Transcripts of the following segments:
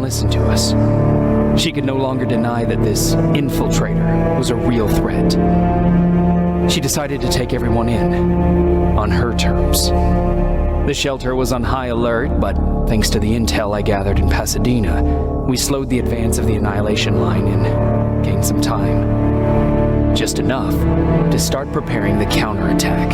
listen to us. She could no longer deny that this infiltrator was a real threat. She decided to take everyone in, on her terms. The shelter was on high alert, but thanks to the intel I gathered in Pasadena, we slowed the advance of the Annihilation Line and gained some time. Just enough to start preparing the counterattack.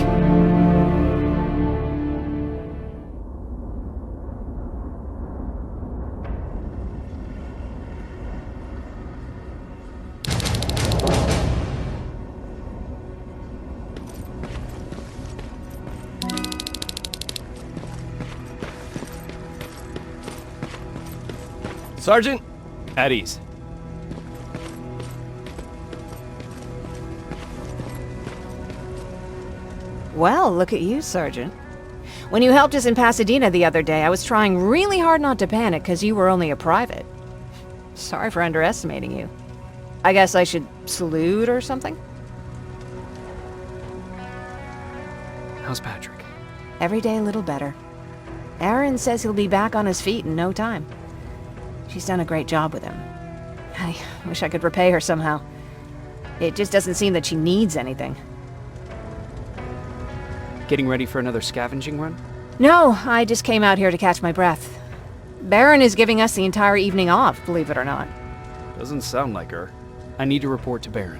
Sergeant, at ease. Well, look at you, Sergeant. When you helped us in Pasadena the other day, I was trying really hard not to panic because you were only a private. Sorry for underestimating you. I guess I should salute or something? How's Patrick? Every day a little better. Aaron says he'll be back on his feet in no time. She's done a great job with him. I wish I could repay her somehow. It just doesn't seem that she needs anything. Getting ready for another scavenging run? No, I just came out here to catch my breath. Baron is giving us the entire evening off, believe it or not. Doesn't sound like her. I need to report to Baron.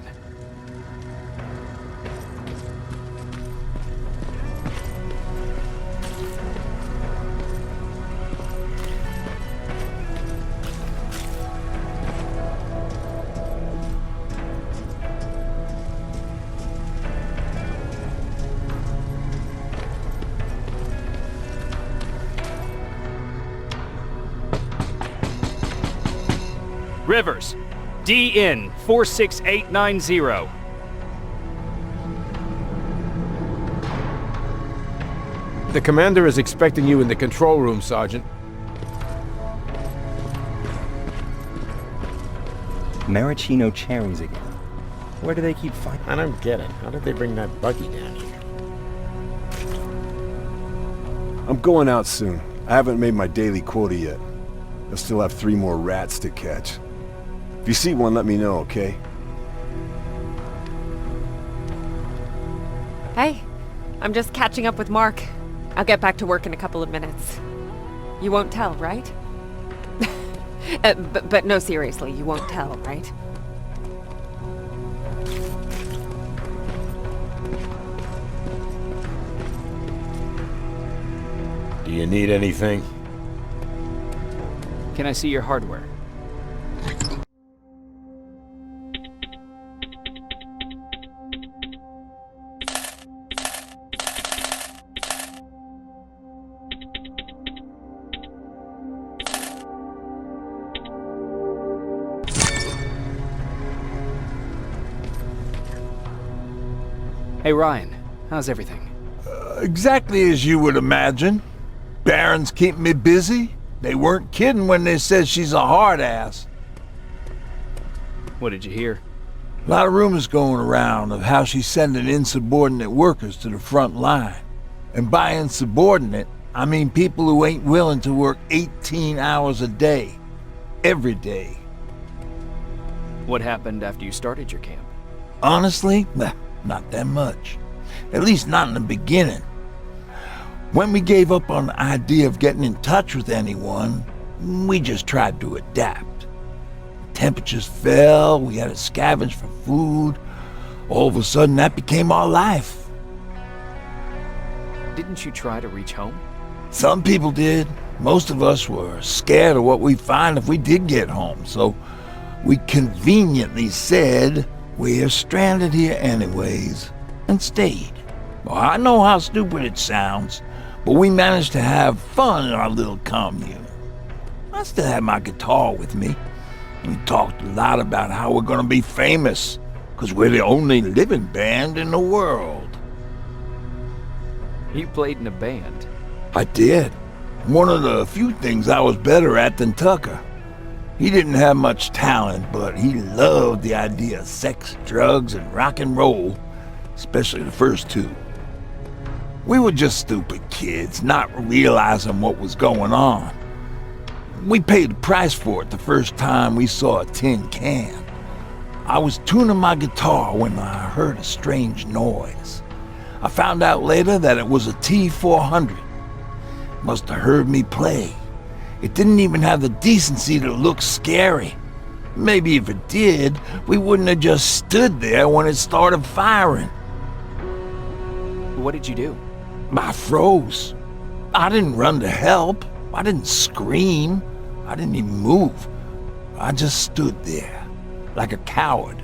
Rivers, DN 46890. The commander is expecting you in the control room, Sergeant. Maraschino cherries again. Where do they keep finding? I don't get it. How did they bring that buggy down here? I'm going out soon. I haven't made my daily quota yet. I still have 3 more rats to catch. If you see one, let me know, okay? Hey, I'm just catching up with Mark. I'll get back to work in a couple of minutes. You won't tell, right? But no, seriously, you won't tell, right? Do you need anything? Can I see your hardware? Hey Ryan, how's everything? Exactly as you would imagine. Baron's keeping me busy. They weren't kidding when they said she's a hard ass. What did you hear? A lot of rumors going around of how she's sending insubordinate workers to the front line. And by insubordinate, I mean people who ain't willing to work 18 hours a day. Every day. What happened after you started your camp? Honestly, not that much. At least not in the beginning. When we gave up on the idea of getting in touch with anyone, we just tried to adapt. Temperatures fell, we had to scavenge for food. All of a sudden, that became our life. Didn't you try to reach home? Some people did. Most of us were scared of what we'd find if we did get home, so we conveniently said, we're stranded here anyways, and stayed. Well, I know how stupid it sounds, but we managed to have fun in our little commune. I still had my guitar with me. We talked a lot about how we're gonna be famous, because we're the only living band in the world. You played in a band? I did. One of the few things I was better at than Tucker. He didn't have much talent, but he loved the idea of sex, drugs, and rock and roll, especially the first 2. We were just stupid kids, not realizing what was going on. We paid the price for it the first time we saw a tin can. I was tuning my guitar when I heard a strange noise. I found out later that it was a T-400. Must have heard me play. It didn't even have the decency to look scary. Maybe if it did, we wouldn't have just stood there when it started firing. What did you do? I froze. I didn't run to help. I didn't scream. I didn't even move. I just stood there, like a coward.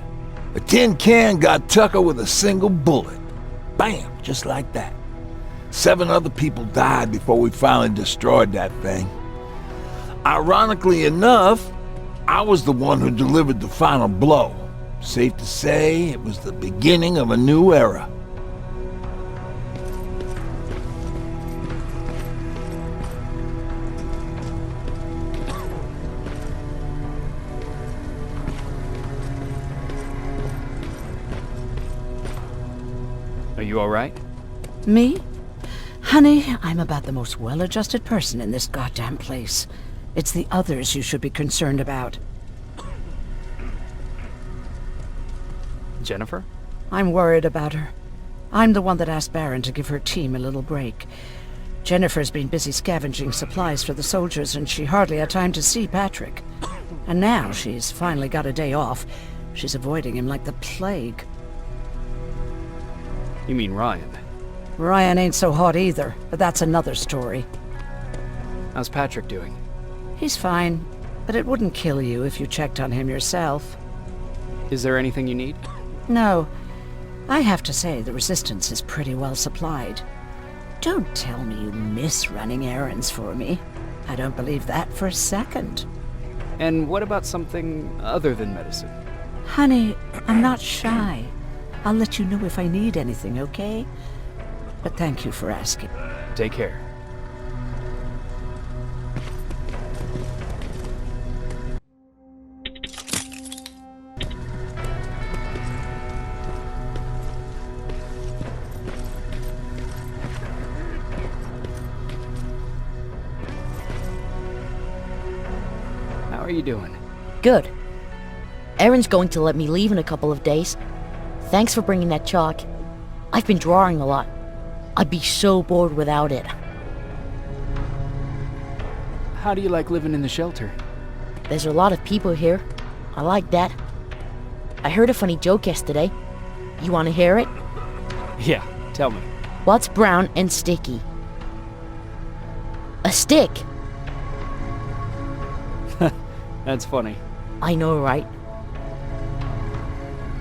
A tin can got Tucker with a single bullet. Bam, just like that. 7 other people died before we finally destroyed that thing. Ironically enough, I was the one who delivered the final blow. Safe to say, it was the beginning of a new era. Are you all right? Me? Honey, I'm about the most well-adjusted person in this goddamn place. It's the others you should be concerned about. Jennifer? I'm worried about her. I'm the one that asked Baron to give her team a little break. Jennifer's been busy scavenging supplies for the soldiers, and she hardly had time to see Patrick. And now she's finally got a day off. She's avoiding him like the plague. You mean Ryan? Ryan ain't so hot either, but that's another story. How's Patrick doing? He's fine, but it wouldn't kill you if you checked on him yourself. Is there anything you need? No. I have to say the Resistance is pretty well supplied. Don't tell me you miss running errands for me. I don't believe that for a second. And what about something other than medicine? Honey, I'm not shy. I'll let you know if I need anything, okay? But thank you for asking. Take care. How are you doing? Good. Erin's going to let me leave in a couple of days. Thanks for bringing that chalk. I've been drawing a lot. I'd be so bored without it. How do you like living in the shelter? There's a lot of people here. I like that. I heard a funny joke yesterday. You want to hear it? Yeah, tell me. What's brown and sticky? A stick! That's funny. I know, right?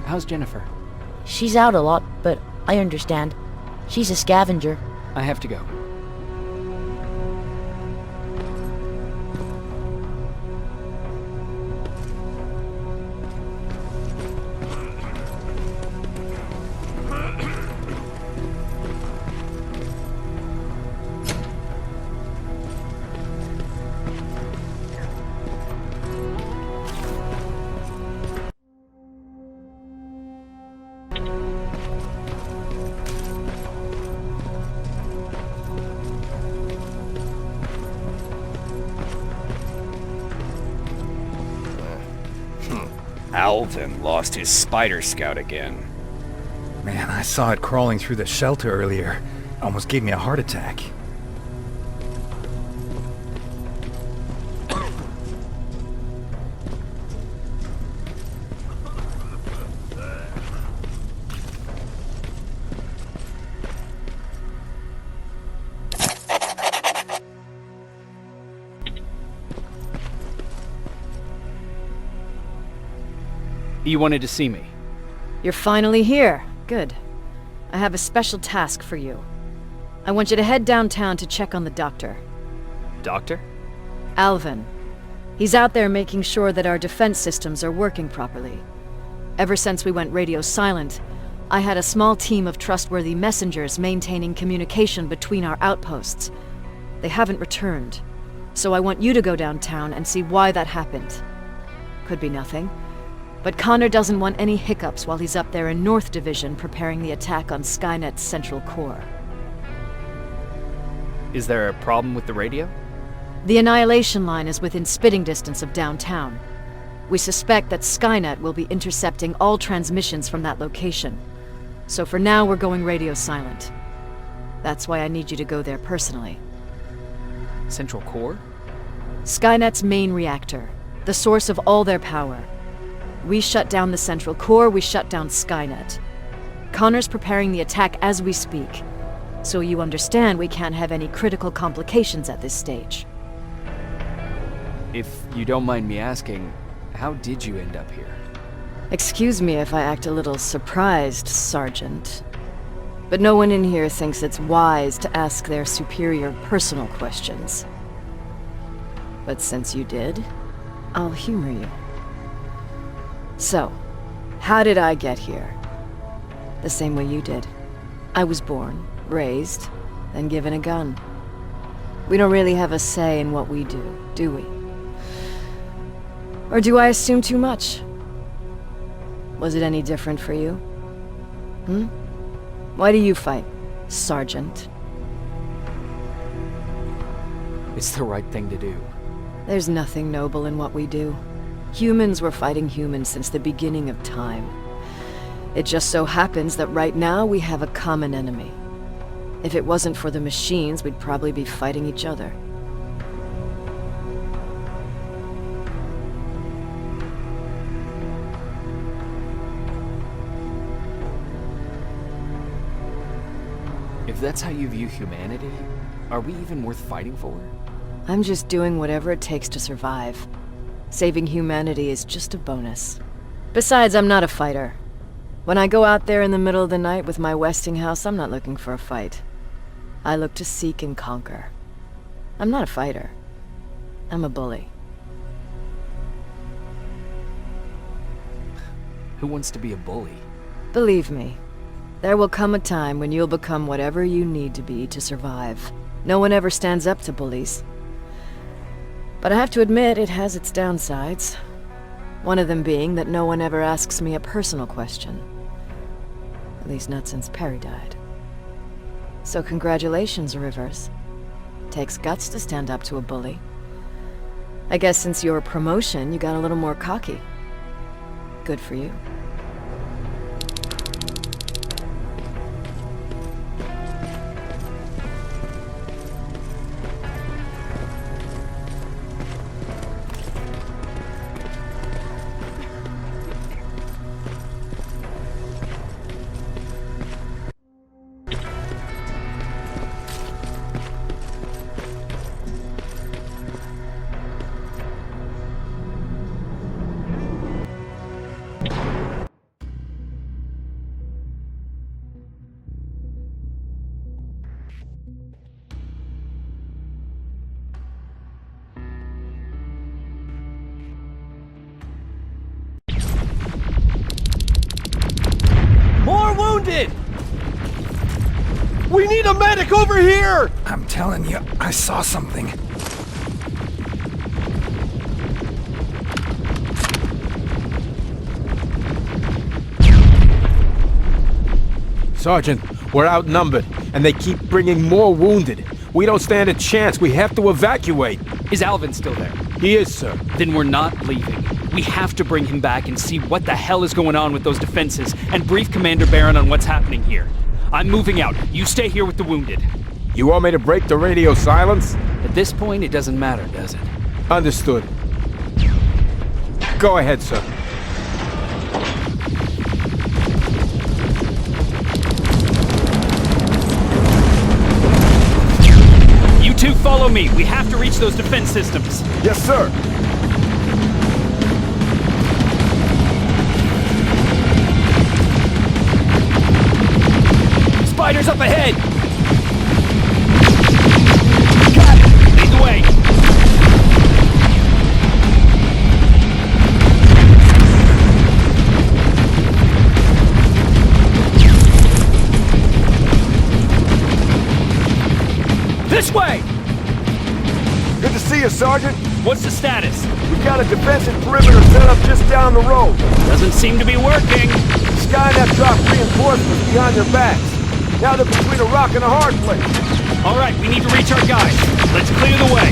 How's Jennifer? She's out a lot, but I understand. She's a scavenger. I have to go. Alvin lost his spider scout again. Man, I saw it crawling through the shelter earlier. Almost gave me a heart attack. You wanted to see me? You're finally here. Good. I have a special task for you. I want you to head downtown to check on the doctor. Doctor? Alvin. He's out there making sure that our defense systems are working properly. Ever since we went radio silent, I had a small team of trustworthy messengers maintaining communication between our outposts. They haven't returned, so I want you to go downtown and see why that happened. Could be nothing. But Connor doesn't want any hiccups while he's up there in North Division preparing the attack on Skynet's central core. Is there a problem with the radio? The Annihilation Line is within spitting distance of downtown. We suspect that Skynet will be intercepting all transmissions from that location. So for now, we're going radio silent. That's why I need you to go there personally. Central Core? Skynet's main reactor, the source of all their power. We shut down the Central Core, we shut down Skynet. Connor's preparing the attack as we speak, so you understand we can't have any critical complications at this stage. If you don't mind me asking, how did you end up here? Excuse me if I act a little surprised, Sergeant. But no one in here thinks it's wise to ask their superior personal questions. But since you did, I'll humor you. So, how did I get here? The same way you did. I was born, raised, then given a gun. We don't really have a say in what we do we? Or do I assume too much? Was it any different for you? Why do you fight, Sergeant? It's the right thing to do. There's nothing noble in what we do. Humans were fighting humans since the beginning of time. It just so happens that right now we have a common enemy. If it wasn't for the machines, we'd probably be fighting each other. If that's how you view humanity, are we even worth fighting for? I'm just doing whatever it takes to survive. Saving humanity is just a bonus. Besides, I'm not a fighter. When I go out there in the middle of the night with my Westinghouse, I'm not looking for a fight. I look to seek and conquer. I'm not a fighter. I'm a bully. Who wants to be a bully? Believe me, there will come a time when you'll become whatever you need to be to survive. No one ever stands up to bullies. But I have to admit, it has its downsides. One of them being that no one ever asks me a personal question. At least not since Perry died. So congratulations, Rivers. Takes guts to stand up to a bully. I guess since your promotion, you got a little more cocky. Good for you. More wounded! We need a medic over here! I'm telling you, I saw something. Sergeant, we're outnumbered, and they keep bringing more wounded. We don't stand a chance. We have to evacuate. Is Alvin still there? He is, sir. Then we're not leaving. We have to bring him back and see what the hell is going on with those defenses and brief Commander Barron on what's happening here. I'm moving out. You stay here with the wounded. You want me to break the radio silence? At this point, it doesn't matter, does it? Understood. Go ahead, sir. You two follow me. We have to reach those defense systems. Yes, sir. Spiders up ahead! Got it! Lead the way! This way! Good to see you, Sergeant. What's the status? We've got a defensive perimeter set up just down the road. Doesn't seem to be working. Skynet dropped reinforcements behind their backs. Now they're between a rock and a hard place. All right, we need to reach our guys. Let's clear the way.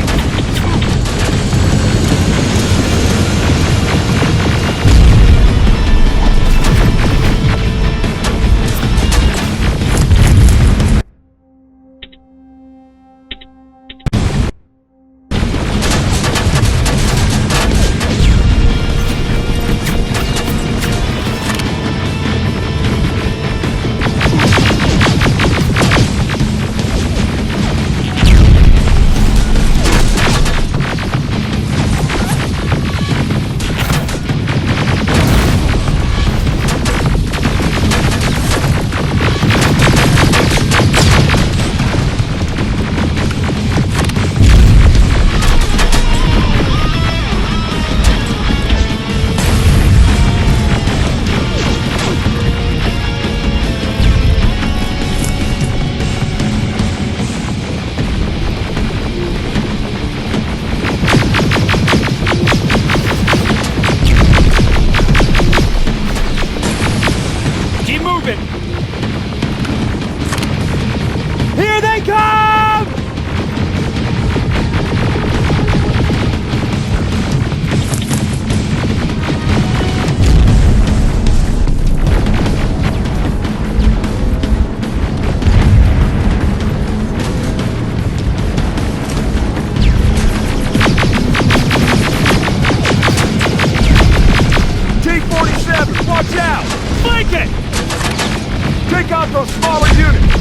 Watch out! Flank it! Take out those smaller units!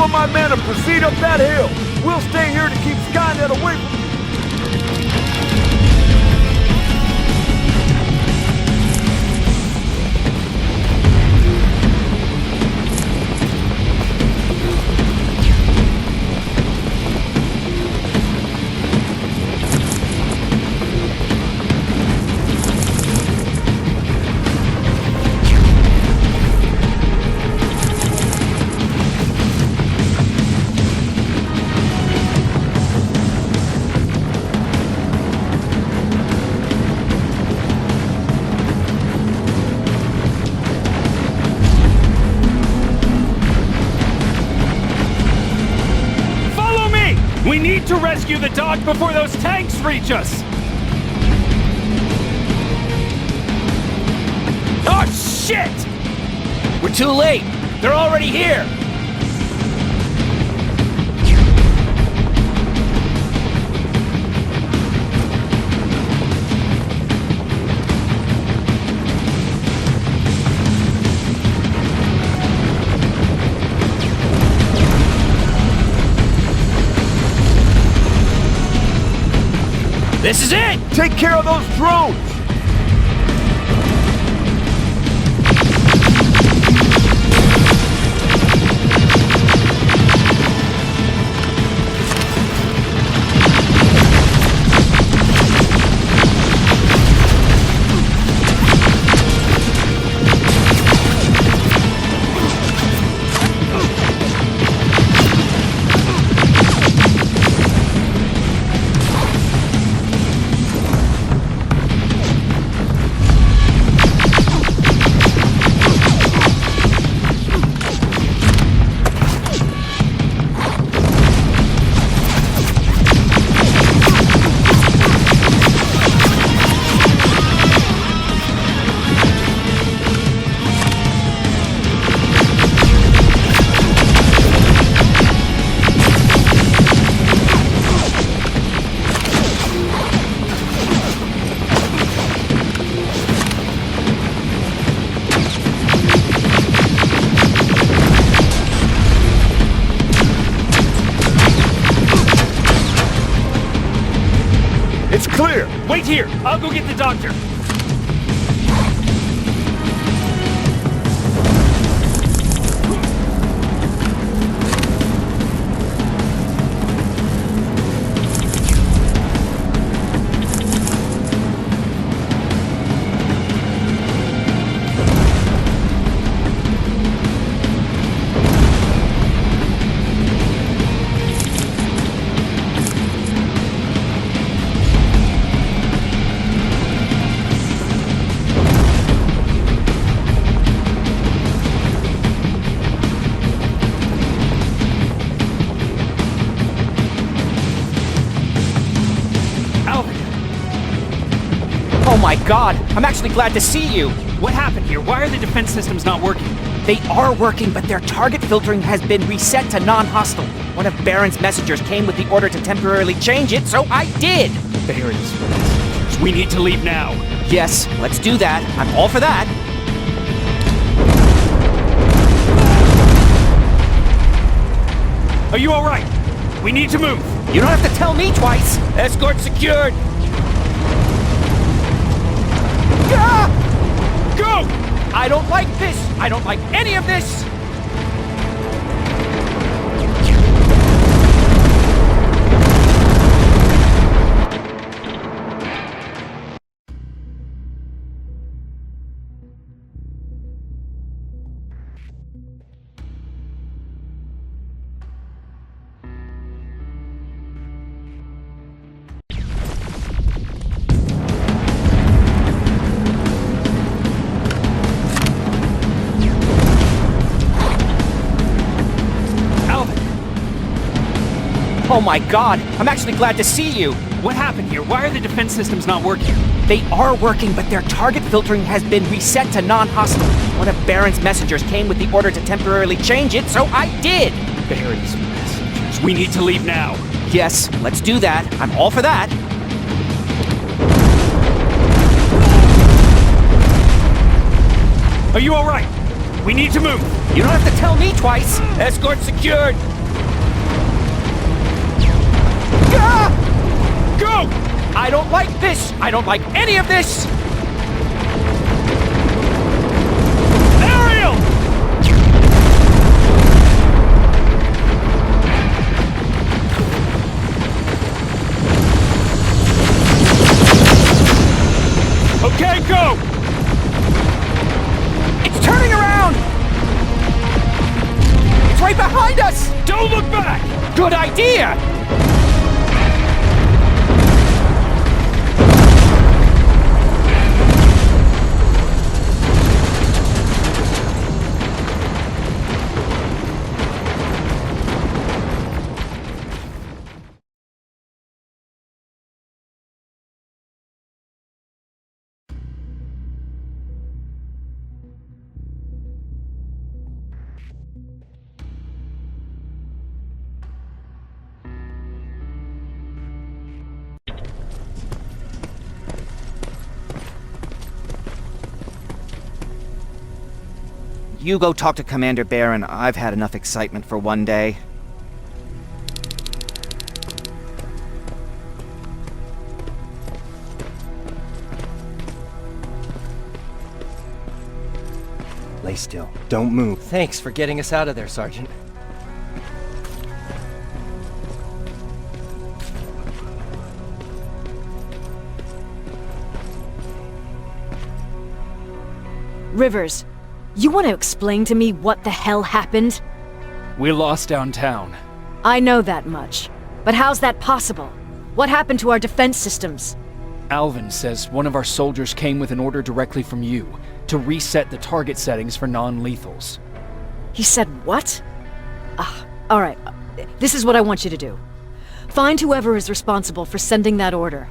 of my men and proceed up that hill. We'll stay here to keep Skynet away from... We need to rescue the dog before those tanks reach us! Oh, shit! We're too late! They're already here! This is it! Take care of those drones! It's clear! Wait here! I'll go get the doctor! Oh my god, I'm actually glad to see you! What happened here? Why are the defense systems not working? They are working, but their target filtering has been reset to non-hostile. One of Baron's messengers came with the order to temporarily change it, so I did! Baron's messengers. We need to leave now. Yes, let's do that. I'm all for that. Are you alright? We need to move. You don't have to tell me twice. Escort secured. Go! I don't like this! I don't like any of this! Oh my god, I'm actually glad to see you! What happened here? Why are the defense systems not working? They are working, but their target filtering has been reset to non-hostile. One of Baron's messengers came with the order to temporarily change it, so I did! Baron's messengers. We need to leave now. Yes, let's do that. I'm all for that. Are you alright? We need to move! You don't have to tell me twice! Escort secured! Ah! Go! I don't like this! I don't like any of this! Ariel! Okay, go! It's turning around! It's right behind us! Don't look back! Good idea! You go talk to Commander Baron. I've had enough excitement for one day. Lay still. Don't move. Thanks for getting us out of there, Sergeant. Rivers, you want to explain to me what the hell happened? We lost downtown. I know that much. But how's that possible? What happened to our defense systems? Alvin says one of our soldiers came with an order directly from you to reset the target settings for non-lethals. He said what? Alright. This is what I want you to do. Find whoever is responsible for sending that order.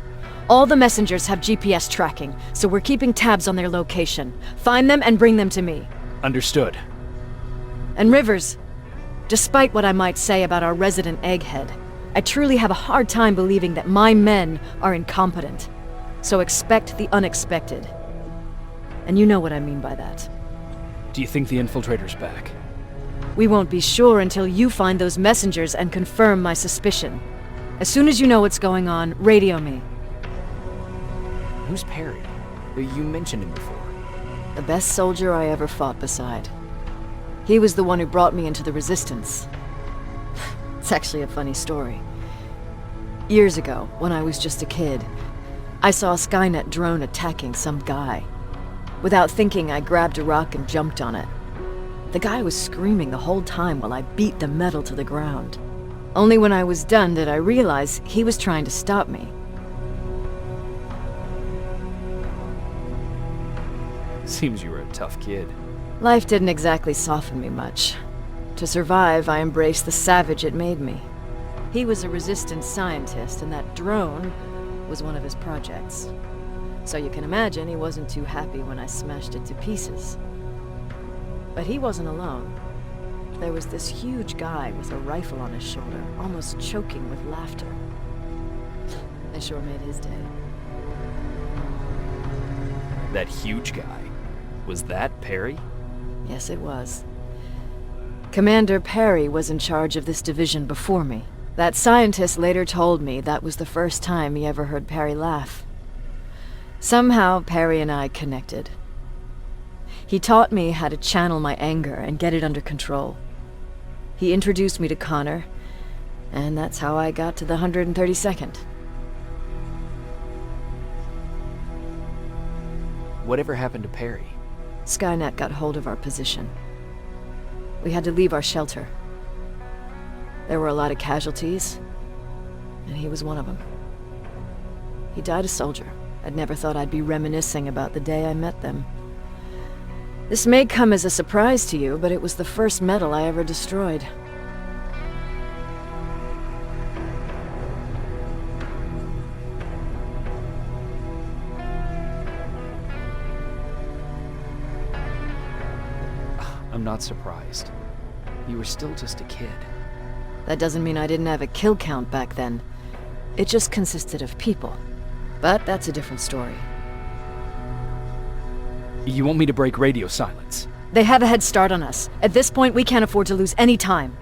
All the messengers have GPS tracking, so we're keeping tabs on their location. Find them and bring them to me. Understood. And Rivers, despite what I might say about our resident egghead, I truly have a hard time believing that my men are incompetent. So expect the unexpected. And you know what I mean by that. Do you think the infiltrator's back? We won't be sure until you find those messengers and confirm my suspicion. As soon as you know what's going on, radio me. Who's Perry? You mentioned him before. The best soldier I ever fought beside. He was the one who brought me into the Resistance. It's actually a funny story. Years ago, when I was just a kid, I saw a Skynet drone attacking some guy. Without thinking, I grabbed a rock and jumped on it. The guy was screaming the whole time while I beat the metal to the ground. Only when I was done did I realize he was trying to stop me. Seems you were a tough kid. Life didn't exactly soften me much. To survive, I embraced the savage it made me. He was a Resistance scientist, and that drone was one of his projects. So you can imagine he wasn't too happy when I smashed it to pieces. But he wasn't alone. There was this huge guy with a rifle on his shoulder, almost choking with laughter. I sure made his day. That huge guy. Was that Perry? Yes, it was. Commander Perry was in charge of this division before me. That scientist later told me that was the first time he ever heard Perry laugh. Somehow, Perry and I connected. He taught me how to channel my anger and get it under control. He introduced me to Connor, and that's how I got to the 132nd. Whatever happened to Perry? Skynet got hold of our position. We had to leave our shelter. There were a lot of casualties, and he was one of them. He died a soldier. I'd never thought I'd be reminiscing about the day I met them. This may come as a surprise to you, but it was the first metal I ever destroyed. I'm not surprised. You were still just a kid. That doesn't mean I didn't have a kill count back then. It just consisted of people. But that's a different story. You want me to break radio silence? They have a head start on us. At this point, we can't afford to lose any time.